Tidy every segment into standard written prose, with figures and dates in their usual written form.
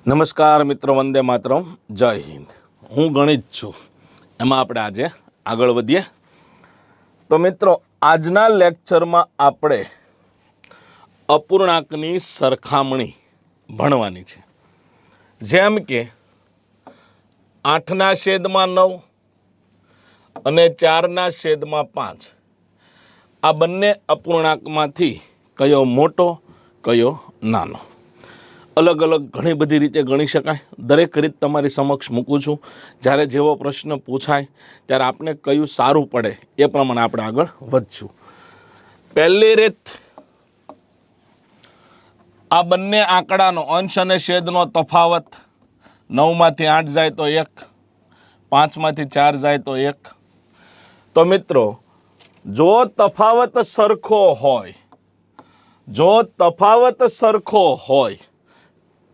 નમસ્કાર મિત્રો, વંદે માતરમ, જય હિન્દ. હું ગણિત છું. એમાં આપણે આજે આગળ વધીએ. તો મિત્રો, આજના લેક્ચરમાં આપણે અપૂર્ણાંકની સરખામણી ભણવાની છે. જેમ કે 8/9 અને 4/5 આ બંને અપૂર્ણાંકમાંથી કયો મોટો કયો નાનો, અલગ અલગ ઘણી બધી રીતે ગણી શકાય. દરેક રીત તમારી સમક્ષ મૂકું છું. જ્યારે જેવો પ્રશ્ન પૂછાય ત્યારે આપણે કયું સારું પડે એ પ્રમાણે આપણે આગળ વધશું. પહેલી રીત, આ બંને આંકડાનો અંશ અને છેદનો તફાવત 9માંથી 8 જાય તો 1, 5માંથી 4 જાય તો 1. તો મિત્રો, જો તફાવત સરખો હોય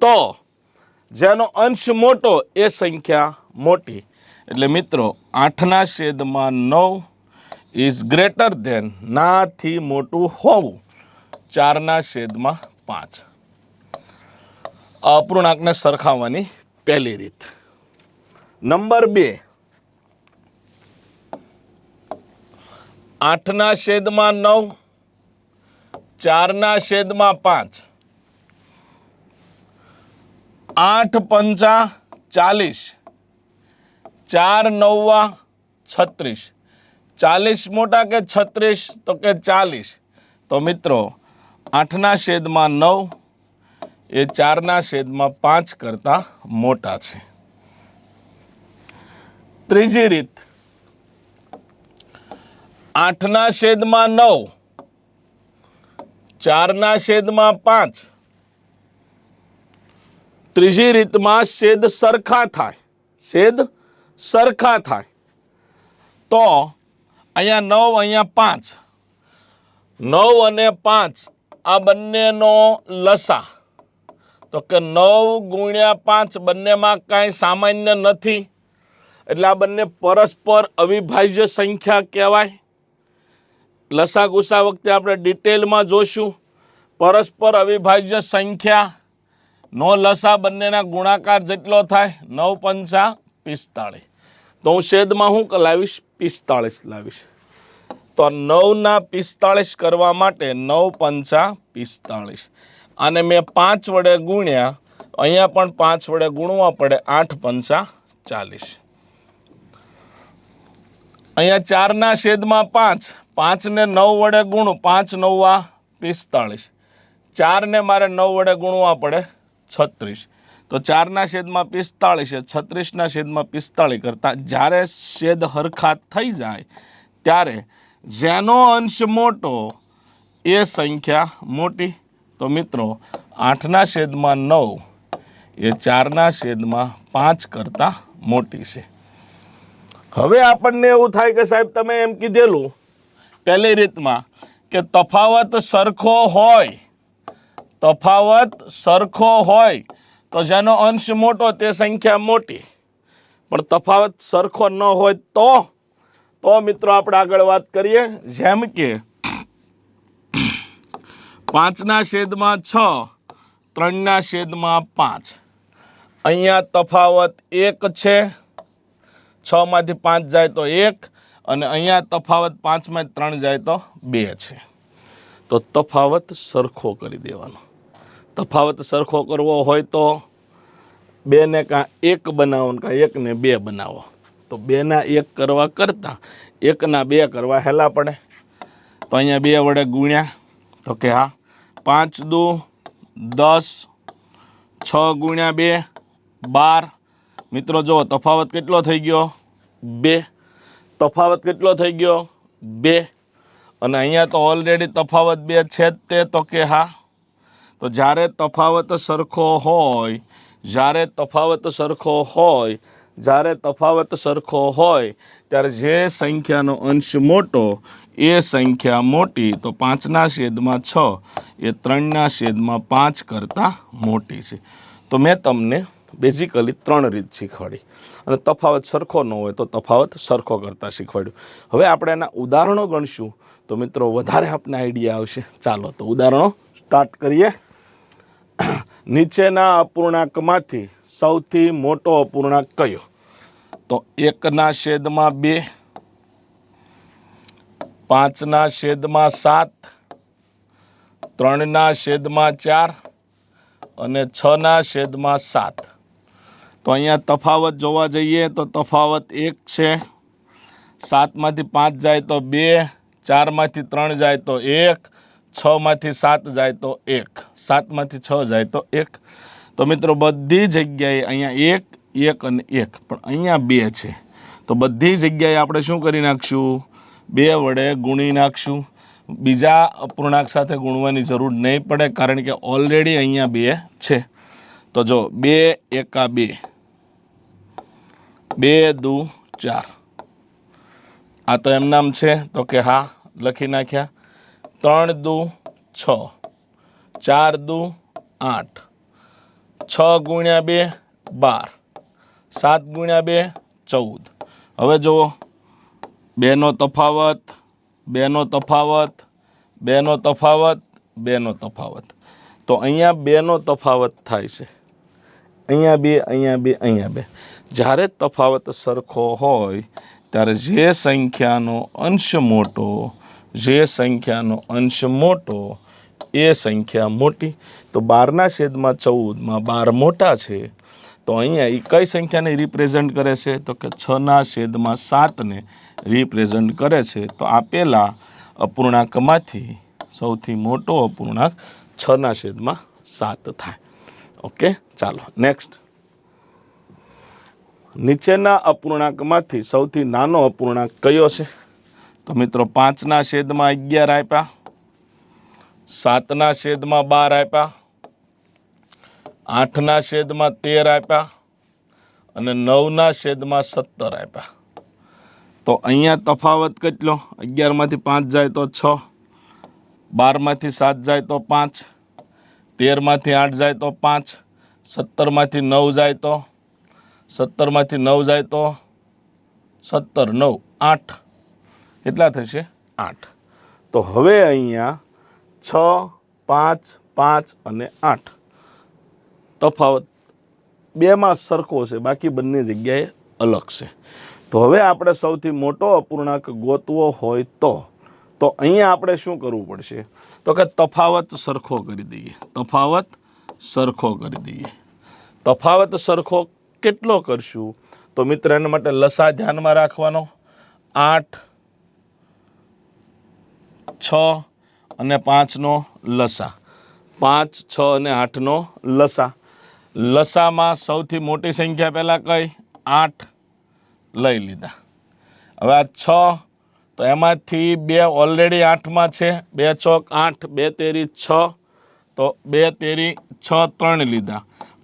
તો જેનો અંશ મોટો એ સંખ્યા મોટી. એટલે મિત્રો 8/9 ઇઝ ગ્રેટર ધેન, નાથી મોટું હોવું, 4/5. અપૂર્ણાંકને સરખાવવાની પહેલી રીત. નંબર 2, 8/9 4/5. 8 પંચા 40, 4 નવા 36. 40 મોટા કે 36? તો કે 40. તો મિત્રો 8/9 એ 4/5 કરતાં મોટા છે. ત્રીજી રીત, 8/9 4/5. ત્રીજી રીતમાં છેદ સરખા થાય તો અહીંયા 9, અહીંયા 5. 9 અને 5 આ બંનેનો લસા, તો કે 9 ગુણ્યા 5 બંનેમાં કાંઈ સામાન્ય નથી, એટલે આ બંને પરસ્પર અવિભાજ્ય સંખ્યા કહેવાય. લસા ગુસા વખતે આપણે ડિટેલમાં જોશું. પરસ્પર અવિભાજ્ય સંખ્યા નો લસા બંનેના ગુણાકાર જેટલો થાય, 9 પંચા 45. તો હું છેદમાં શું લાવીશ? 45 લાવીશ. તો 9/45 કરવા માટે 9 પંચા 45. આને મેં 5 વડે ગુણ્યા, અહીંયા પણ 5 વડે ગુણવા પડે, 8 પંચા 40. અહીંયા 4/5, 5ને 9 વડે ગુણું, 5 9 45. 4ને મારે 9 વડે ગુણવા પડે, 36. તો 4/45 એ 36/45 કરતાં જ્યારે છેદ હરખા થઈ જાય ત્યારે જેનો અંશ મોટો એ સંખ્યા મોટી. તો મિત્રો 8/9 એ 4/5 કરતાં મોટી છે. હવે આપણને એવું થાય કે સાહેબ તમે એમ કીધેલું પહેલી રીતમાં કે તફાવત સરખો હોય તો જેનો અંશ મોટો તે સંખ્યા મોટી. પણ તફાવત સરખો ન હોય તો મિત્રો આપણે આગળ વાત કરીએ. જેમ કે 5/6, 3/5. અહીંયા તફાવત 1 છે, 6માંથી 5 જાય તો 1, અને અહીંયા તફાવત 5માંથી 3 જાય તો 2 છે. તો તફાવત સરખો કરી દેવાનો. તફાવત સરખો કરવો હોય તો 2ને કાં 1 બનાવો ને કાં 1ને 2 બનાવો. તો 2ના 1 કરવા કરતાં 1ના 2 કરવા હેલા પડે. તો અહીંયા 2 વડે ગુણ્યા, તો કે હા, 5 દુ 10, 6 ગુણ્યા 2 12. મિત્રો જુઓ તફાવત કેટલો થઈ ગયો? 2. તફાવત કેટલો થઈ ગયો? 2. અને અહીંયા તો ઓલરેડી તફાવત 2 છે જ તે, તો કે હા. તો જ્યારે તફાવત સરખો હોય ત્યારે જે સંખ્યાનો અંશ મોટો એ સંખ્યા મોટી. તો 5/6 એ 3/5 કરતાં મોટી છે. તો મેં તમને બેઝિકલી 3 રીત શીખવાડી, અને તફાવત સરખો ન હોય તો તફાવત સરખો કરતાં શીખવાડ્યું. હવે આપણે એના ઉદાહરણો ગણશું તો મિત્રો વધારે આપણને આઈડિયા આવશે. ચાલો તો ઉદાહરણો સ્ટાર્ટ કરીએ. નીચેના અપૂર્ણાંકમાંથી સૌથી મોટો અપૂર્ણાંક કયો? તો 1/2, 5/7, 3/4 અને 6/7. તો અહીંયા તફાવત જોવા જઈએ તો તફાવત 1 છે. 7માંથી 5 જાય તો 2, 4માંથી 3 જાય તો 1, 6માંથી 7 જાય તો 1, 7માંથી 6 જાય તો 1. તો મિત્રો બધી જગ્યાએ અહીંયા 1, 1 અને 1, પણ અહીંયા 2 છે. તો બધી જગ્યાએ આપણે શું કરી નાખશું? 2 વડે ગુણી નાખશું. બીજા અપૂર્ણાંક સાથે ગુણવાની જરૂર નહીં પડે, કારણ કે ઓલરેડી અહીંયા 2 છે. તો જો 2 એકા 2, 2 દુ 4. આ તો એમ નામ છે, તો કે હા લખી નાખ્યા. 3 દુ 6, 4 દુ 8, 6 ગુણ્યા 2 12, 7 ગુણ્યા 2 14. હવે જુઓ 2નો તફાવત, 2નો તફાવત, 2નો તફાવત, 2નો તફાવત. તો અહીંયા 2નો તફાવત થાય છે. અહીંયા 2, અહીંયા 2, અહીંયા 2. જ્યારે તફાવત સરખો હોય ત્યારે જે સંખ્યાનો અંશ મોટો, જે સંખ્યાનો અંશ મોટો એ સંખ્યા મોટી. તો 12/14 12 મોટા છે. તો અહીંયા એ કઈ સંખ્યાને રિપ્રેઝન્ટ કરે છે? તો કે 6/7 રિપ્રેઝન્ટ કરે છે. તો આપેલા અપૂર્ણાંકમાંથી સૌથી મોટો અપૂર્ણાંક 6/7 થાય. ઓકે, ચાલો નેક્સ્ટ. નીચેના અપૂર્ણાંકમાંથી સૌથી નાનો અપૂર્ણાંક કયો છે? તો મિત્રો 5/11 આપ્યા, 7/12 આપ્યા, 8/13 આપ્યા અને 9/17 આપ્યા. તો અહીંયા તફાવત કેટલો? 11માંથી 5 જાય તો 6, 12માંથી 7 જાય તો 5, 13માંથી 8 જાય તો 5, 17માંથી 9 જાય તો 17માંથી 9 જાય તો 17, 9, 8. કેટલા થશે? 8. તો હવે અહીંયા 6, 5, 5 અને 8 તફાવત 2માં સરખો છે, બાકી બંને જગ્યાએ અલગ છે. તો હવે આપણે સૌથી મોટો અપૂર્ણાંક ગોતવો હોય તો અહીંયા આપણે શું કરવું પડશે? તો કે તફાવત સરખો કરી દઈએ. તફાવત સરખો કરી દઈએ. તફાવત સરખો કેટલો કરશું? તો મિત્ર એના માટે લસા ધ્યાનમાં રાખવાનો. 8, 6 અને 5નો લસા, 5, 6 અને 8નો લસા. લસામાં સૌથી મોટી સંખ્યા પહેલાં કઈ? 8 લઈ લીધા. હવે આ 6, તો એમાંથી 2 ઓલરેડી 8માં છે. 2 ચોક 8, 2 તેરી 6, તો 2 તેરી 6, 3 લીધા.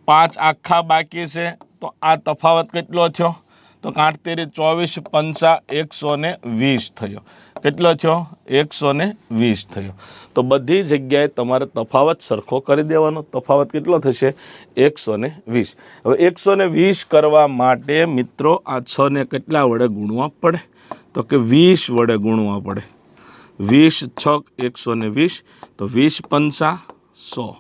5 આખા બાકી છે. તો આ તફાવત કેટલો થયો? તો 8 તેરી 24, 5 120 થયો. કેટલો થયો? 120 થયો. તો બધી જગ્યાએ તમારે તફાવત સરખો કરી દેવાનો. તફાવત કેટલો થશે? 120. હવે 120 કરવા માટે મિત્રો આ 6ને કેટલા વડે ગુણવા પડે? તો કે 20 વડે ગુણવા પડે. 20 6 120. તો 20 5 100.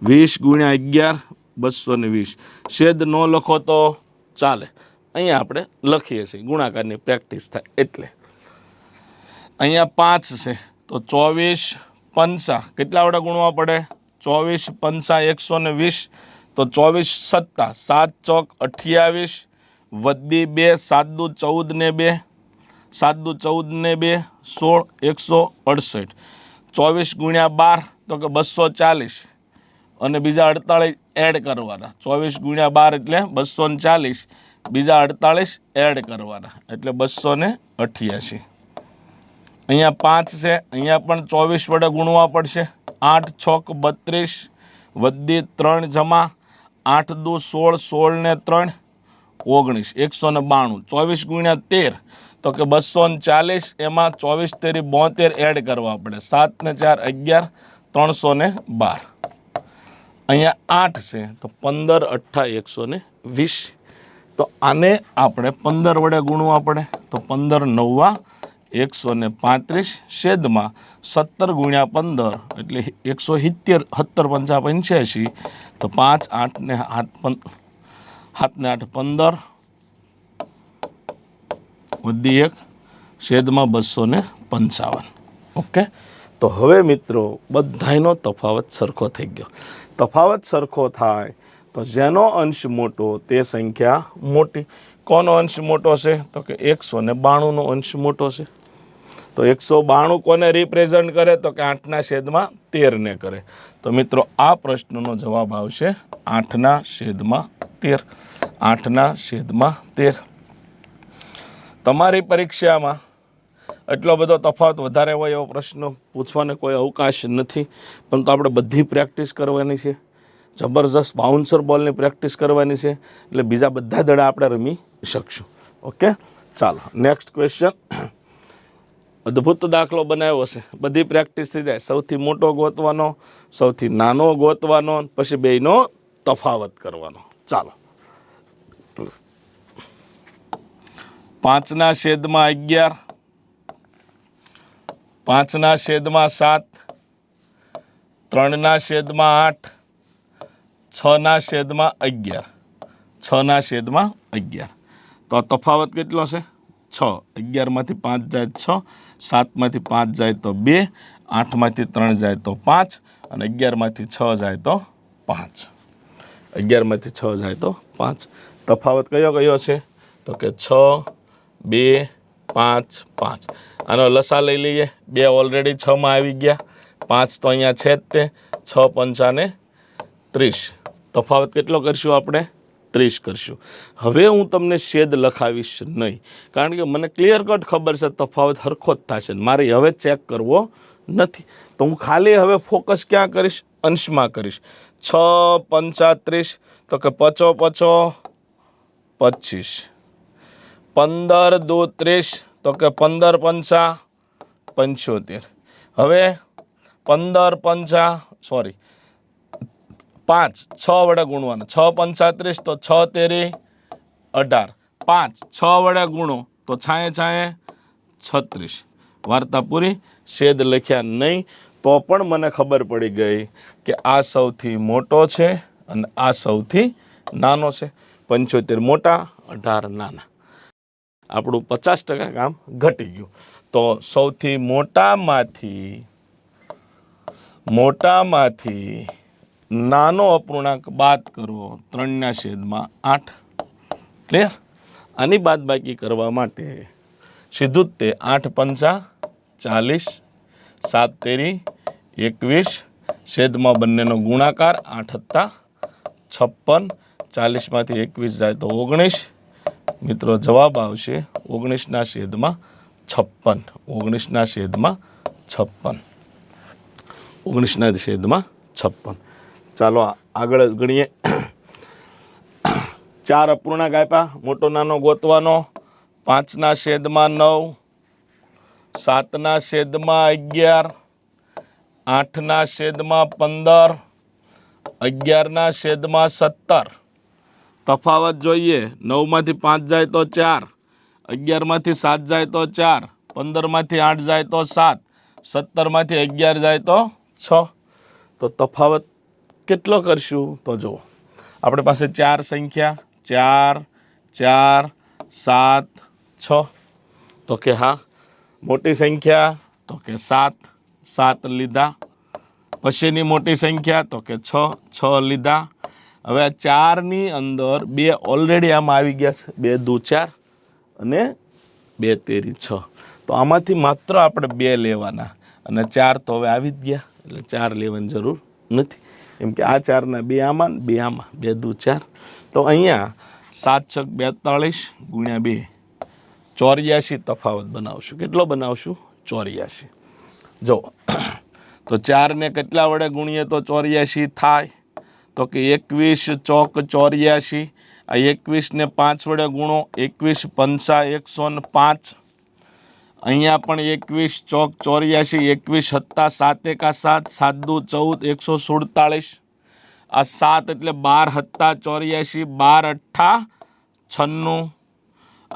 20 ગુણ્યા 11 220. છેદ ન લખો તો ચાલે. અહીંયા આપણે લખીએ છીએ, ગુણાકારની પ્રેક્ટિસ થાય એટલે. અહીંયા 5 છે, તો 24 5 કેટલા વડે ગુણવા પડે? 24 5 120. તો 24 7 7 ચોક 28 વધી 2, 7 દુ 14 ને 2, 7 દુ 14 ને 2 16, 168. 24 ગુણ્યા 12 તો કે 240 અને બીજા 48 એડ કરવાના. 24 ગુણ્યા 12 એટલે 240, બીજા 48 એડ કરવાના એટલે 288. અહીંયા 5 છે, અહીંયા પણ 24 વડે ગુણવા પડશે. 8 છોક 32 વધી 3 જમા 8 દુ 16, 16 ને 3 19, 192. 24 ગુણ્યા 13 તો કે 240, એમાં 24 તેરી 72 એડ કરવા પડે. 7 ને 4 11, 312. અહીંયા 8 છે, તો 15 8 120. તો આને આપણે 15 વડે ગુણવા પડે. તો 15 9 × 135 છેદમાં 17 ગુણ્યા 15 એટલે 170 17 પંચા 85 તો 5 8 ને 8 15 વધી 1 છેદમાં 255. ઓકે, તો હવે મિત્રો બધાયનો તફાવત સરખો થઈ ગયો. તફાવત સરખો થાય તો જેનો અંશ મોટો તે સંખ્યા મોટી. કોનો અંશ મોટો છે? તો કે 192નો અંશ મોટો છે. તો 192 કોને રિપ્રેઝન્ટ કરે? તો કે 8/13 ને કરે. તો મિત્રો આ પ્રશ્નનો જવાબ આવશે 8/13. 8/13. તમારી પરીક્ષામાં એટલો બધો તફાવત વધારે હોય એવો પ્રશ્ન પૂછવાનો કોઈ અવકાશ નથી, પરંતુ આપણે બધી પ્રેક્ટિસ કરવાની છે. જબરજસ્ત બાઉન્સર બોલની પ્રેક્ટિસ કરવાની છે, એટલે બીજા બધા દડા આપણે રમી શકશું. ઓકે, ચાલો નેક્સ્ટ ક્વેશ્ચન. અદ્ભુત દાખલો બનાવ્યો છે, બધી પ્રેક્ટિસ થઈ જાય. સૌથી મોટો ગોતવાનો, સૌથી નાનો ગોતવાનો, પછી બેયનો તફાવત કરવાનો. ચાલો, 5/11, 5/7, 3/8, 6/11, 6/11. તો આ તફાવત કેટલો છે? 6. 11માંથી 5 જાય 6, 7માંથી 5 જાય તો 2, 8માંથી 3 જાય તો 5 અને 11માંથી 6 જાય તો 5. 11માંથી 6 જાય તો 5. તફાવત કયો કયો છે? તો કે 6, 2, 5, 5. આનો લસા લઈ લઈએ. 2 ઓલરેડી 6માં આવી ગયા, 5 તો અહીંયા છે જ તે. 6 પંચાને 30. તફાવત કેટલો કરશું આપણે? 30 કરશું. હવે હું તમને છેદ લખાવીશ નહીં, કારણ કે મને ક્લિયર કટ ખબર છે તફાવત સરખો જ થશે. મારે હવે ચેક કરવો નથી. તો હું ખાલી હવે ફોકસ ક્યાં કરીશ? અંશમાં કરીશ. 6 પંચા 30, તો કે 5 5 25. 15 દુ 30, તો કે 15 પંચા 75. હવે 15 પંચા 5 6 વડે ગુણવાનો. 6 પંચા 30, તો 6 તેરી 18. 5 6 વડે ગુણો તો 6 36. વાર્તા પૂરી. છેદ લખ્યા નહીં તો પણ મને ખબર પડી ગઈ કે આ સૌથી મોટો છે અને આ સૌથી નાનો છે. 75 મોટા, 18 નાના. આપણું 50% કામ ઘટી ગયું. તો સૌથી મોટામાંથી નાનો અપૂર્ણાંક બાદ કરવો 3/8. ક્લિયર? આની બાદબાકી કરવા માટે સીધું જ તે 8 પંચા 40, 7 તેરી 21, છેદમાં બંનેનો ગુણાકાર 8 + 56. 40માંથી 21 જાય તો 19. મિત્રો જવાબ આવશે 19/56. 19/56. 19/56. ચાલો આગળ ગણીએ. 4 અપૂર્ણાંક આપ્યા, મોટો નાનો ગોતવાનો. 5/9, 7/11, 8/15, 11/17. તફાવત જોઈએ. 9માંથી 5 જાય તો 4, 11માંથી 7 જાય તો 4, 15માંથી 8 જાય તો 7, 17માંથી 11 જાય તો 6. તો તફાવત કેટલો કરશું? તો જુઓ, આપણી પાસે 4 સંખ્યા 4, 4, 7, 6. તો કે હા, મોટી સંખ્યા તો કે 7, 7 લીધા. પછીની મોટી સંખ્યા તો કે 6, 6 લીધા. હવે આ 4ની અંદર 2 ઓલરેડી આમાં આવી ગયા છે. 2 દુ 4 અને 2 તેરી 6. તો આમાંથી માત્ર આપણે 2 લેવાના અને 4 તો હવે આવી જ ગયા, એટલે 4 લેવાની જરૂર નથી. એમ કે આ 4ના 2 આમાં, 2 આમાં, 2 દુ 4. તો અહીંયા 7 × 42 ગુણ્યા 2, 84 તફાવત બનાવશું. કેટલો બનાવશું? 84. જો તો 4ને કેટલા વડે ગુણીએ તો 84 થાય? તો કે 21 ચોક 84. આ 21ને 5 વડે ગુણો. 21 પંચા 105. અહીંયા પણ 21 ચોક 84. 21 + 7 × 7, 7 દુ 14, 147. આ 7 એટલે 12 + 84, 12 × 8 96.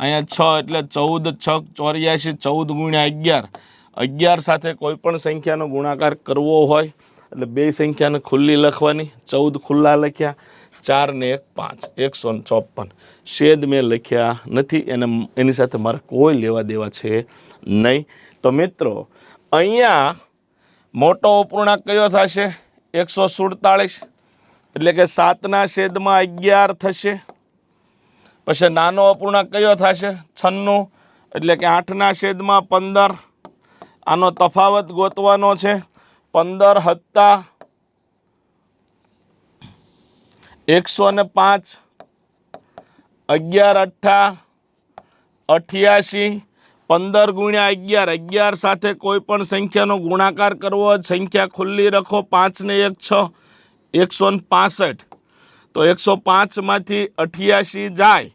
અહીંયા 6 એટલે 14 6 84, 14 ગુણ્યા 11, 11 સાથે કોઈ પણ સંખ્યાનો ગુણાકાર કરવો હોય એટલે બે સંખ્યાને ખુલ્લી લખવાની, 14 ખુલ્લા લખ્યા, 4 ને 1 5, 154. છેદ મેં લખ્યા નથી, એની સાથે મારે કોઈ લેવા દેવા છે નહીં. તો મિત્રો અહીંયા મોટો અપૂર્ણાંક કયો થશે? 147, એટલે કે 7/11 થશે. પછી નાનો અપૂર્ણાંક કયો થશે? 96, એટલે કે 8/15. આનો તફાવત ગોતવાનો છે. 15 + 105, 11 × 8 88, 15 ગુણ્યા 11, 11 સાથે કોઈ પણ સંખ્યાનો ગુણાકાર કરવો, સંખ્યા ખુલ્લી રાખો, 5 ને 1 6, 165. તો 105માંથી 88 જાય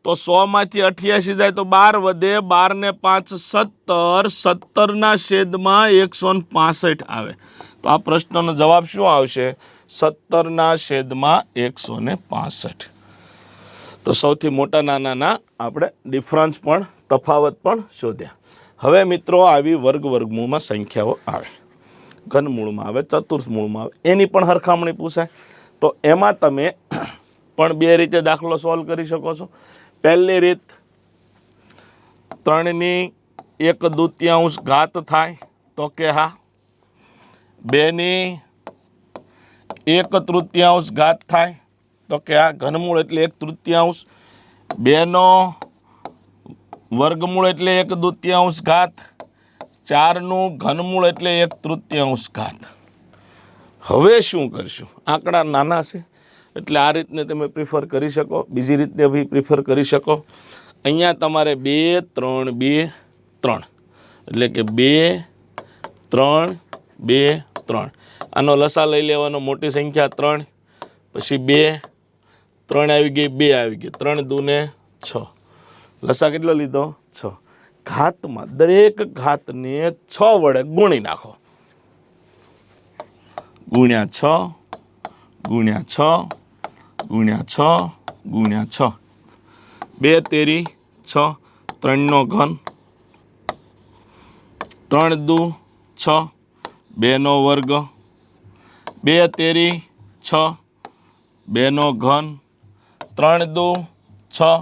તો 100માંથી 88 જાય તો 12 વધે, 12 ને 5 17, 17/165 આવે. તો આ પ્રશ્નનો જવાબ શું આવશે? 17/165. તો સૌથી મોટા નાનાના આપણે ડિફરન્સ પણ તફાવત પણ શોધ્યા. હવે મિત્રો આવી વર્ગમૂળમાં સંખ્યાઓ આવે, ઘનમૂળમાં આવે, ચતુર્થમૂળમાં આવે, એની પણ સરખામણી પૂછાય. તો એમાં તમે પણ બે રીતે દાખલો સોલ્વ કરી શકો છો. પહેલી રીત 3/1/2 ઘાત થાય તો કે હા. 2/1/3 ઘાત થાય તો કે આ. ઘનમૂળ એટલે 1/3, 2નો વર્ગમૂળ એટલે 1/2 ઘાત, 4નું ઘનમૂળ એટલે 1/3 ઘાત. હવે શું કરશું? આંકડા નાના છે એટલે આ રીતને તમે પ્રિફર કરી શકો, બીજી રીતને બી પ્રિફર કરી શકો. અહીંયા તમારે 2 3 2 3, એટલે કે 2 3 2 3. આનો લસા લઈ લેવાનો, મોટી સંખ્યા 3, પછી 2 3 આવી ગઈ, 2 આવી ગઈ, 3 × 2 = 6. લસા કેટલો લીધો? 6. ઘાતમાં દરેક ઘાતને 6 વડે ગુણી નાખો. ગુણ્યા 6 ગુણ્યા 6 ગુણ્યા 6 ગુણ્યા 6. 2 તેરી 6, 3નો ઘન, 3 × 2 = 6, 2નો વર્ગ, 2 તેરી 6, 2નો ઘન, 3 × 2 = 6,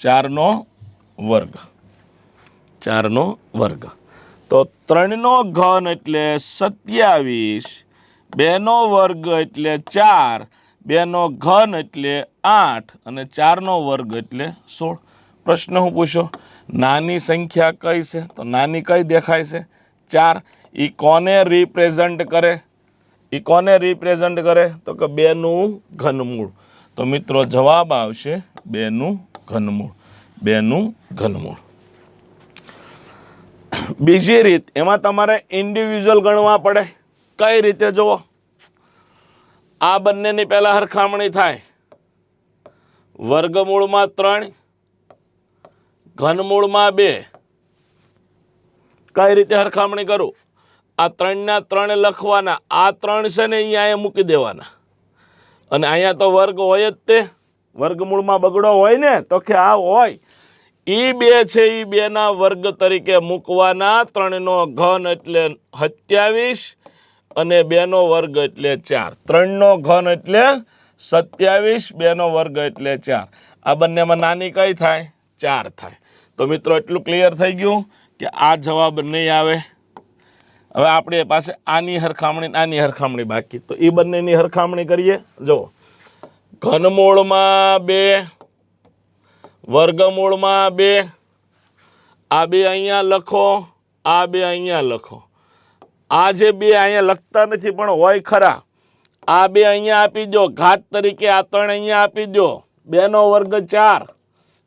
4નો વર્ગ, 4નો વર્ગ. તો 3નો ઘન એટલે 27, 2નો વર્ગ એટલે 4, 2નો ઘન એટલે 8 અને 4નો વર્ગ એટલે 16. પ્રશ્ન હું પૂછો? નાની સંખ્યા કઈ છે? તો નાની કઈ દેખાય છે? 4. એ કોને રિપ્રેઝન્ટ કરે? તો કે 2નું ઘનમૂળ. તો મિત્રો જવાબ આવશે 2નું ઘનમૂળ. 2નું ઘનમૂળ. બીજી રીત, એમાં તમારે ઇન્ડિવિજ્યુઅલ ગણવા પડે. કઈ રીતે જુઓ? આ બંનેની પહેલા સરખામણી થાય. વર્ગમૂળમાં 3, ઘનમૂળમાં 2. કઈ રીતે સરખામણી કરું? આ 3ના 3 લખવાના, આ 3 છે ને અહીંયા મૂકી દેવાના, અને અહીંયા તો વર્ગ હોય જ તે. વર્ગમૂળમાં બગડો હોય ને, તો કે આ હોય. એ 2 છે, એ 2ના વર્ગ તરીકે મૂકવાના. 3નો ઘન એટલે 27 અને 2નો વર્ગ એટલે 4. 3નો ઘન એટલે 27, 2નો વર્ગ એટલે 4. આ બંનેમાં નાની કઈ થાય? 4 થાય. તો મિત્રો એટલું ક્લિયર થઈ ગયું કે આ જવાબ નહીં આવે. હવે આપણી પાસે આની સરખામણી બાકી. તો એ બંનેની સરખામણી કરીએ. જો ઘનમૂળમાં 2, વર્ગમૂળમાં 2. આ 2 અહીંયા લખો, આ 2 અહીંયા લખો. આ જે 2 અહીંયા લખતા નથી પણ હોય ખરા, આ 2 અહીંયા આપી દો ઘાત તરીકે. આ 3 અહીંયા આપી દો. 2નો વર્ગ 4,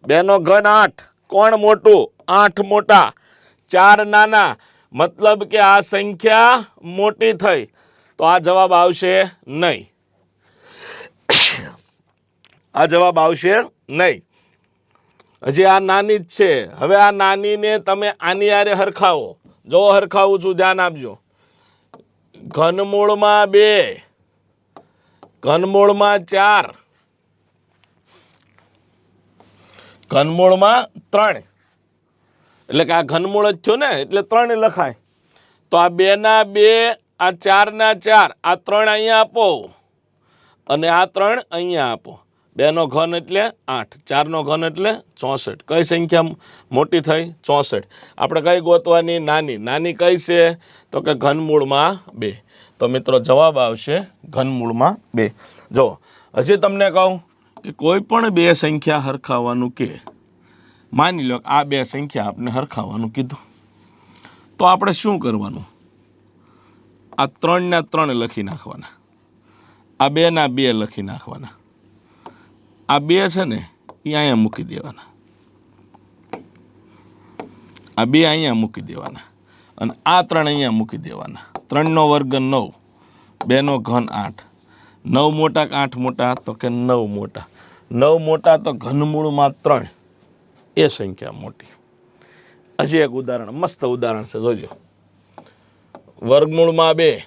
2નો ઘન 8. કોણ મોટું? 8 મોટા, 4 નાના. મતલબ કે આ સંખ્યા મોટી થઈ. તો આ જવાબ આવશે નહીં. આ જવાબ આવશે નહીં. હજી આ નાની જ છે. હવે આ નાનીને તમે આની આરે હરખાવો. જો હરખાવું છું, ધ્યાન આપજો. ઘનમૂળમાં 2, ઘનમૂળમાં 4, ઘનમૂળમાં 3 એટલે કે આ ઘનમૂળ જ થયો ને, એટલે 3 લખાય. તો આ 2 ના 2, આ 4 ના 4, આ 3 અહીંયા આપો અને આ 3 અહીંયા આપો. 2 નો ઘન એટલે 8, 4 નો ઘન એટલે 64. કઈ સંખ્યા મોટી થઈ? 64. આપણે કઈ ગોતવાની? નાની. નાની કઈ છે? તો કે ઘનમૂળમાં 2. તો મિત્રો જવાબ આવશે ઘનમૂળમાં 2. જો હજી તમને કહું કે કોઈ પણ 2 સંખ્યા હરખાવવાનું કે, માની લો આ 2 સંખ્યા આપણે હરખાવવાનું કીધું, તો આપણે શું કરવાનું? આ 3 ના 3 લખી નાખવાના, આ 2 ના 2 લખી નાખવાના, આ 2 છે ને એ અહીંયા મૂકી દેવાના, આ 2 અહીંયા મૂકી દેવાના અને આ 3 અહીંયા મૂકી દેવાના. 3 નો વર્ગ 9, 2 નો ઘન 8. 9 મોટા કે 8 મોટા? તો કે 9 મોટા. 9 મોટા તો ઘનમૂળમાં 3 એ સંખ્યા મોટી. હજી એક ઉદાહરણ, મસ્ત ઉદાહરણ છે, જોજો. વર્ગમૂળમાં 2,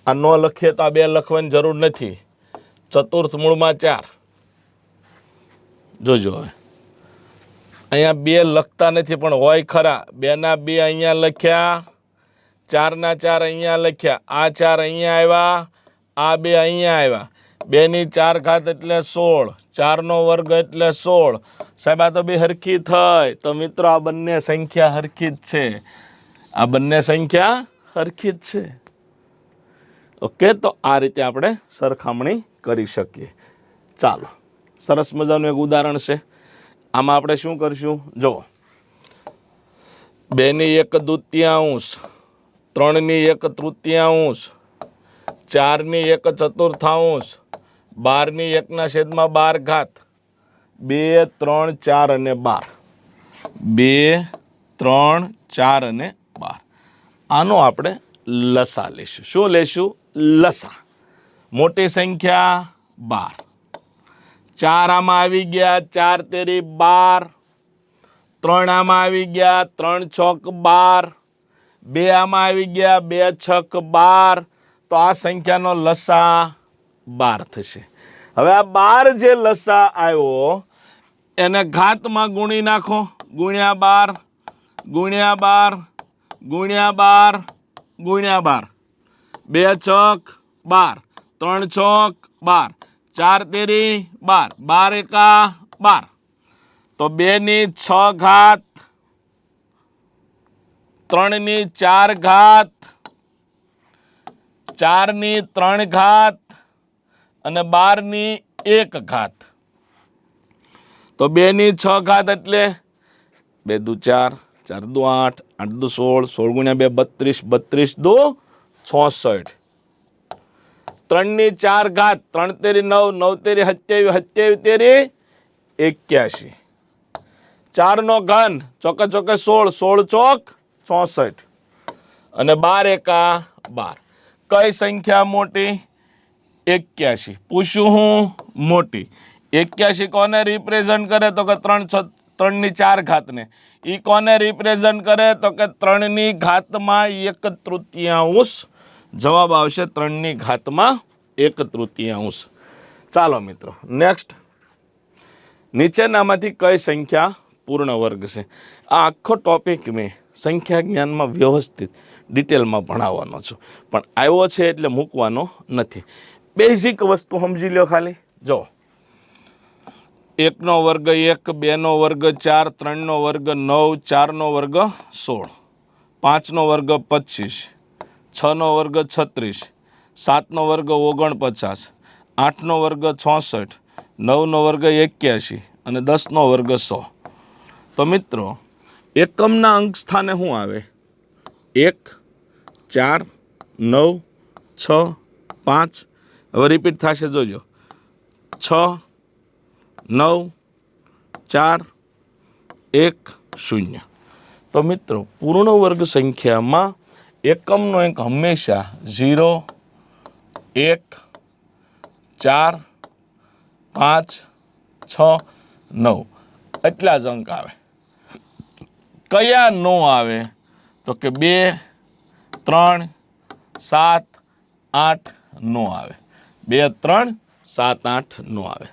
આ ન લખીએ તો આ 2 લખવાની જરૂર નથી. ચતુર્થ મૂળમાં 4, જોજો. હવે અહીંયા 2 લખતા નથી પણ હોય ખરા. 2 ના 2 અહીંયા લખ્યા, 4 ના 4 અહીંયા લખ્યા, આ 4 અહીંયા આવ્યા, આ 2 અહીંયા આવ્યા. 2 ની 4 ઘાત એટલે 16, 4 નો વર્ગ એટલે 16. સાહેબ આ તો 2 હરખી થઈ. તો મિત્રો આ બંને સંખ્યા હરખી જ છે, આ બંને સંખ્યા હરખી જ છે. ઓકે, તો આ રીતે આપણે સરખામણી કરી શકીએ. ચાલો, સરસ મજાનું એક ઉદાહરણ છે. આમાં આપણે શું કરશું? જો 2 ની 1/2, 3 ની 1/3, 4 ની 1/4, 12 ની 1/12 ઘાત, 2, 3, 4 અને 12. 2, 3, 4 અને 12. આનો આપણે લસા લેશું. શું લેશું? લસા. મોટી સંખ્યા 12. 4 આમાં આવી ગયા, 4 તેરી 12. 3 આમાં આવી ગયા, 3 ચોક 12. 2 આમાં આવી ગયા, 2 છક 12. તો આ સંખ્યાનો લસા 12 થશે. હવે આ 12 જે લસા આવ્યો એને ઘાતમાં ગુણી નાખો. ગુણ્યા 12, ગુણ્યા 12, ગુણ્યા 12, ગુણ્યા 12. 2 ચોક 12, 3 ચોક 12, 4 તેરી 12, 12 એકા 12. તો 2 ની 6 ઘાત, 3 ની 4 ઘાત, 4 ની 3 ઘાત અને 12 ની 1 ઘાત. તો 2 ની 6 ઘાત એટલે 2 દુ 4, 4 દુ 8, 8 દુ 16, 16 ગુણ્યા 2 32, 32 દુ 66. 3 ની 4 ઘાત, 3 તેરી 9, 9 તેરી 27, 27 તેરી 81. 4 નો ઘન, ચોકે ચોકે 16, 16 ચોક 64 અને 12 એકા 12. કઈ સંખ્યા મોટી? 81. પૂછ્યું હું મોટી. 81 કોને રિપ્રેઝન્ટ કરે? તો કે 3 ની 4 ઘાતને. ઈ કોને રિપ્રેઝન્ટ કરે? તો કે 3 ની ઘાતમાં 1/3. જવાબ આવશે 3 ની ઘાતમાં 1/3. ચાલો મિત્રો, નેક્સ્ટ. નીચેનામાંથી કઈ સંખ્યા પૂર્ણ વર્ગ છે? આ આખો ટોપિક મેં સંખ્યા જ્ઞાનમાં વ્યવસ્થિત ડિટેલમાં ભણાવવાનો છું, પણ આવ્યો છે એટલે મૂકવાનો નથી. બેઝિક વસ્તુ સમજી લો ખાલી. જો 1 નો વર્ગ 1, 2 નો વર્ગ 4, 3 નો વર્ગ 9, 4 નો વર્ગ 16, 5 નો વર્ગ 25, 6 નો વર્ગ 36, 7 નો વર્ગ 49, 8 નો વર્ગ 66, 9 નો વર્ગ 81 અને 10 નો વર્ગ 100. તો મિત્રો એકમના અંક સ્થાને શું આવે? 1, 4, 9, 6, 5. હવે રિપીટ થશે, જોજો. 6, 9, 4, 1, 0. તો મિત્રો પૂર્ણ વર્ગ સંખ્યામાં એકમનો અંક હંમેશા 0, 1, 4, 5, 6, 9 એટલા જ અંક આવે. કયા નો આવે? તો કે 2, 3, 7, 8 નો આવે. 2, 3, 7, 8 નો આવે.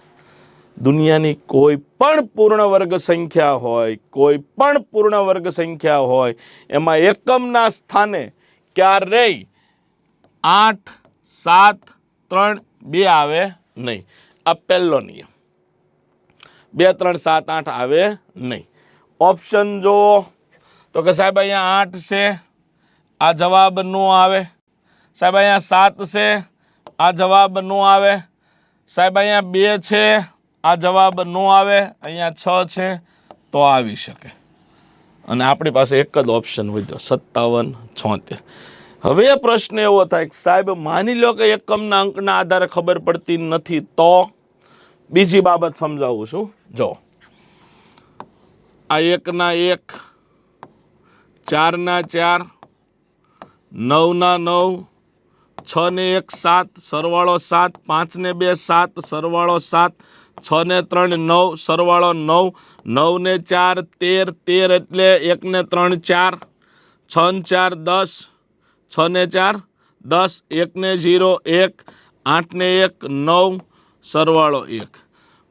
દુનિયાની કોઈ પણ પૂર્ણ વર્ગ સંખ્યા હોય, કોઈ પણ પૂર્ણ વર્ગ સંખ્યા હોય, એમાં એકમના સ્થાને ક્યારેય 8, 7, 3, 2 આવે નહીં. આ પહેલો નિયમ. 2, 3, 7, 8 આવે નહીં. ઓપ્શન જો તો કે સાહેબ અહીંયા 8 છે, આ જવાબ નો આવે. સાહેબ અહીંયા 7 છે, આ જવાબ નો આવે. સાહેબ અહીંયા 2 છે, આ જવાબ નો આવે. અહીંયા 6 છે તો આવી શકે. અને આપણી પાસે એક જ ઓપ્શન વધ્યો 57, 76. હવે પ્રશ્ન એવો થાય કે સાહેબ માની લો કે એકમના અંકના આધારે ખબર પડતી નથી, તો બીજી બાબત સમજાવું છું. જો આ 1 ના 1, 4 ના 4, 9 ના 9, 6 ને 1 7, સરવાળો 7, 5 ને 2 7, સરવાળો 7, 6 ને 3 9, સરવાળો 9, 9 ને 4 13, 13 એટલે 1 ને 3 4, 6 ને 4 10, 6 ને 4 10, 1 ને 0 1, 8 ને 1 9, સરવાળો 1.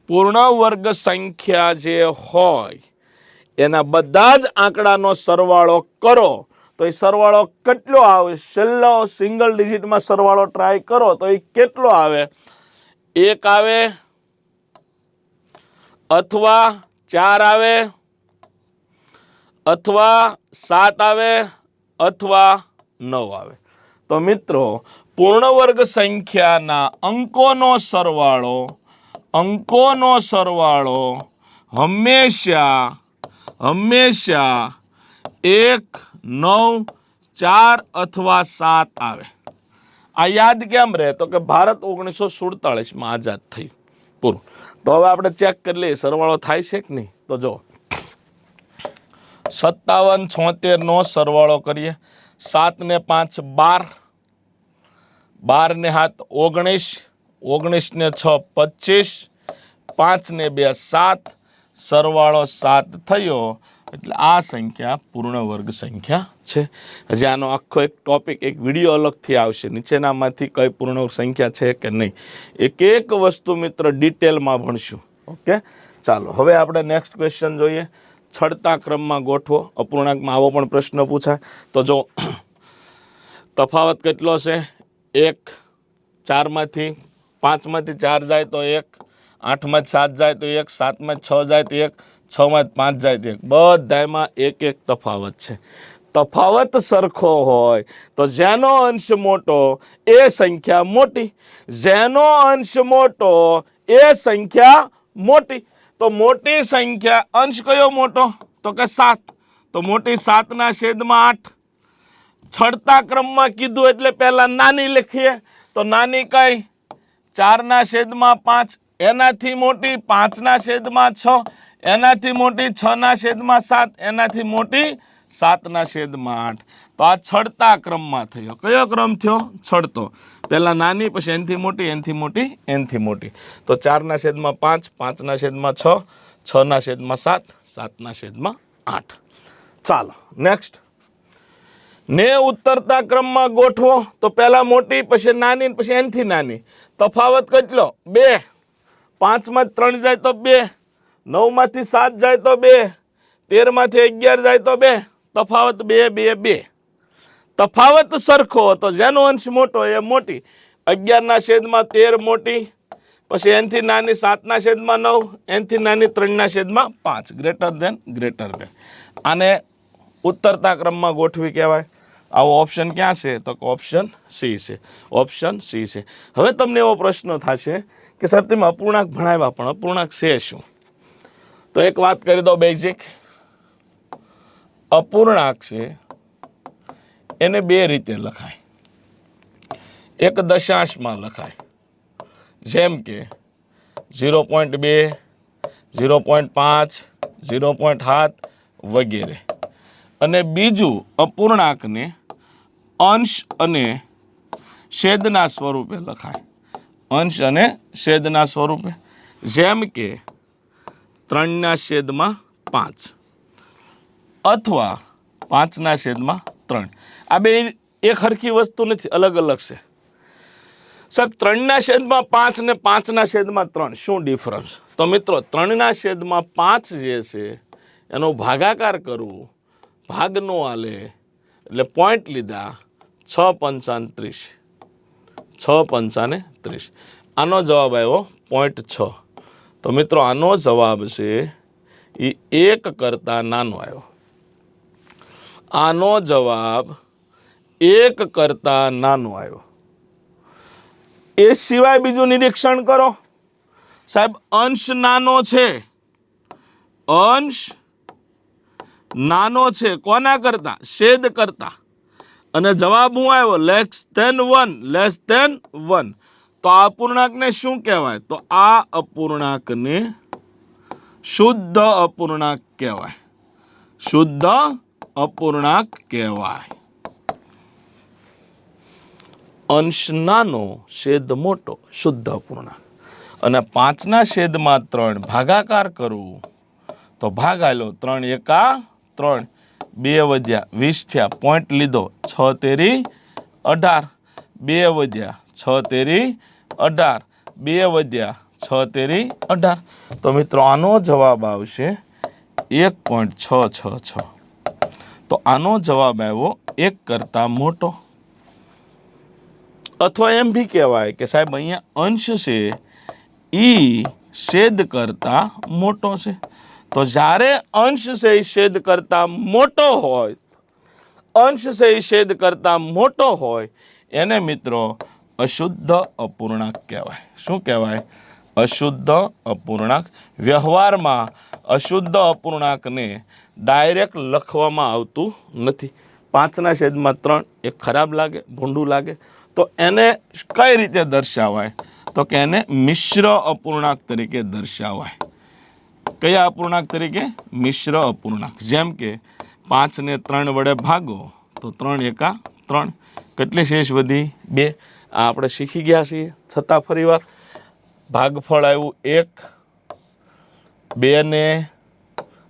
પૂર્ણ વર્ગ સંખ્યા જે હોય એના બધા જ આંકડાનો સરવાળો કરો તો એ સરવાળો કેટલો આવે? છેલ્લો સિંગલ ડિજિટમાં સરવાળો ટ્રાય કરો તો એ કેટલો આવે? 1 આવે, અથવા 4 આવે, અથવા 7 આવે, અથવા 9 આવે. તો મિત્રો પૂર્ણ વર્ગ સંખ્યાના અંકોનો હંમેશા 1, 9, 4 અથવા 7 આવે. આ યાદ કેમ રહે? તો કે ભારત 1947માં આઝાદ થયું પૂરું. તો હવે આપણે ચેક કરી લઈએ સરવાળો થાય છે કે નહીં. તો જો 57, 76 નો સરવાળો કરીએ. 7 ને 5 12, 12 ને 7 19, 19 ને 6 25, 5 ને 2 7, સરવાળો 7 થયો. એટલે આ સંખ્યા પૂર્ણ વર્ગ સંખ્યા છે. હજી આનો આખો એક ટોપિક, એક વિડીયો અલગથી આવશે, નીચેનામાંથી કઈ પૂર્ણ વર્ગ સંખ્યા છે કે નહીં, એક વસ્તુ મિત્ર ડિટેલમાં ભણશું. ઓકે, ચાલો હવે આપણે નેક્સ્ટ ક્વેશ્ચન જોઈએ. છડતા ક્રમમાં ગોઠવો. અપૂર્ણાંકમાં આવો પણ પ્રશ્ન પૂછાય. તો જો તફાવત કેટલો છે? 1, 4 માંથી 5 માંથી 4 જાય તો 1, 8 માંથી 7 જાય તો 1, 7 માંથી 6 જાય તો 1, 6 માંથી 5 જાય તો 1. બધામાં એક તફાવત છે. તફાવત સરખો હોય તો જેનો અંશ મોટો એ સંખ્યા મોટી, જેનો અંશ મોટો એ સંખ્યા મોટી. તો મોટી સંખ્યા અંશ કયો મોટો? તો કે 7. તો મોટી 7 ના છેદમાં 8. છડતા ક્રમમાં કીધું એટલે પહેલા નાની લખીએ. તો નાની કઈ? 4 ના છેદમાં 5. એનાથી મોટી 5 ના છેદમાં 6. એનાથી મોટી 6 ના છેદમાં 7. એનાથી મોટી 7 ના છેદમાં 8. તો આ છડતા ક્રમમાં થયો. કયો ક્રમ થયો? છડતો. પહેલા નાની, પછી એનથી મોટી, એનથી મોટી, એનથી મોટી. તો 4 ના છેદમાં 5, 5 ના છેદમાં 6, 6 ના છેદમાં 7, 7 ના છેદમાં 8. ચાલો નેક્સ્ટ. ને ઉતરતા ક્રમમાં ગોઠવો. તો પહેલા મોટી, પછી નાની, પછી એનથી નાની. તફાવત કેટલો? 2. 5 માંથી 3 જાય તો 2, 9 માંથી 7 જાય તો 2, 13 માંથી 11 જાય તો 2. તફાવત 2, 2, 2. તફાવત સરખો તો જેનો અંશ મોટો એ મોટી. 11 ના છેદમાં 13 મોટી, પછી એનથી નાની 7 ના છેદમાં 9, એનથી નાની 3 ના છેદમાં 5. Greater than. આને ઉતરતા ક્રમમાં ગોઠવી કહેવાય. આવો ઓપ્શન ક્યાં છે? તો ઓપ્શન સી છે. ઓપ્શન સી છે. હવે તમને એવો પ્રશ્ન થશે કે સાહેબ તમે અપૂર્ણાંક ભણાવ્યા, પણ અપૂર્ણાંક છે શું? તો એક વાત કરી દો બેઝિક. અપૂર્ણાંક છે એને 2 રીતે લખાય. એક દશાંશમાં લખાય, જેમ કે 0.2, 0.5, 0.7 વગેરે. અને બીજું અપૂર્ણાંકને અંશ અને છેદના સ્વરૂપે લખાય. અંશ અને છેદના સ્વરૂપે, જેમ કે 3 ના છેદમાં 5 અથવા 5 ના છેદમાં 3. આ બે એક હરખી વસ્તુ નથી, અલગ અલગ છે. સાહેબ 3 ના છેદમાં 5 ને 5 ના છેદમાં 3 શું ડિફરન્સ? તો તો મિત્રો 3/5 જે છે એનો ભાગાકાર કરવું, ભાગ નો આલે એટલે પોઈન્ટ લીધા, 6 પંચાને 30, 6 પંચાને 30. આનો જવાબ આવ્યો 0.6. તો મિત્રો આનો જવાબ છે એ 1 કરતાં નાનો આવ્યો. આનો જવાબ 1 કરતાં નાનો આવ્યો. એ સિવાય બીજું નિરીક્ષણ કરો સાહેબ, અંશ નાનો છે, અંશ નાનો છે કોના કરતા? છેદ કરતા. અને જવાબ શું આવ્યો? Less than 1. તો આ અપૂર્ણાંકને શું કહેવાય? તો આ અપૂર્ણાંકને શુદ્ધ અપૂર્ણાંક કહેવાય. શુદ્ધ અપૂર્ણાંક કહેવાય. અંશ નાનો, છેદ મોટો, શુદ્ધ અપૂર્ણાંક. અને 5/3 ભાગાકાર કરવું તો ભાગ આલો, 3 એકા 3, 2 વધ્યા 20 થયા, પોઈન્ટ લીધો, 6 તેરી 18, 2 વધ્યા 6 તેરી 18, 2 વધ્યા 6 તેરી 18. તો મિત્રો આનો જવાબ આવશે 1.666. તો આનો જવાબ આવ્યો 1 કરતાં મોટો. અથવા એમ બી કહેવાય કે સાહેબ અહીંયા અંશ છે ઈ છેદ કરતાં મોટો છે. તો જ્યારે અંશ છે એ છેદ કરતાં મોટો હોય, અંશ છે એ છેદ કરતાં મોટો હોય એને મિત્રો અશુદ્ધ અપૂર્ણાંક કહેવાય. શું કહેવાય? અશુદ્ધ અપૂર્ણાંક. વ્યવહારમાં અશુદ્ધ અપૂર્ણાંકને ડાયરેક્ટ લખવામાં આવતું નથી. 5/3 એ ખરાબ લાગે, ભૂંડું લાગે. તો એને કઈ રીતે દર્શાવાય? તો કે એને મિશ્ર અપૂર્ણાંક તરીકે દર્શાવાય. કયા અપૂર્ણાંક તરીકે? મિશ્ર અપૂર્ણાંક. જેમ કે 5ને 3 વડે ભાગો તો 3 એકા 3, કેટલી શેષ વધી? 2. આ આપણે શીખી ગયા છીએ. છતાં ફરીવાર ભાગફળ આવ્યું 1, 2ને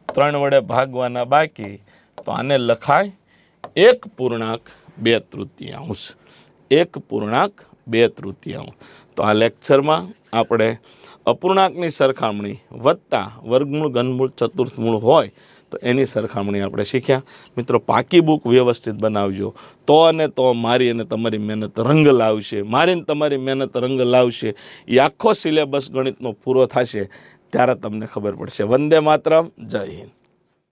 3 વડે ભાગવાના બાકી, તો આને લખાય 1.2/3. 1.2/3. તો આ લેક્ચરમાં આપણે અપૂર્ણાંકની સરખામણી વત્તા વર્ગમૂળ, ઘનમૂળ, ચતુર્થમૂળ હોય તો એની સરખામણી આપણે શીખ્યા. મિત્રો પાકી બુક વ્યવસ્થિત બનાવજો, તો અને તો મારી અને તમારી મહેનત રંગ લાવશે. મારી ને તમારી મહેનત રંગ લાવશે. એ આખો સિલેબસ ગણિતનો પૂરો થશે ત્યારે તમને ખબર પડશે. વંદે માતરમ. જય હિન્દ.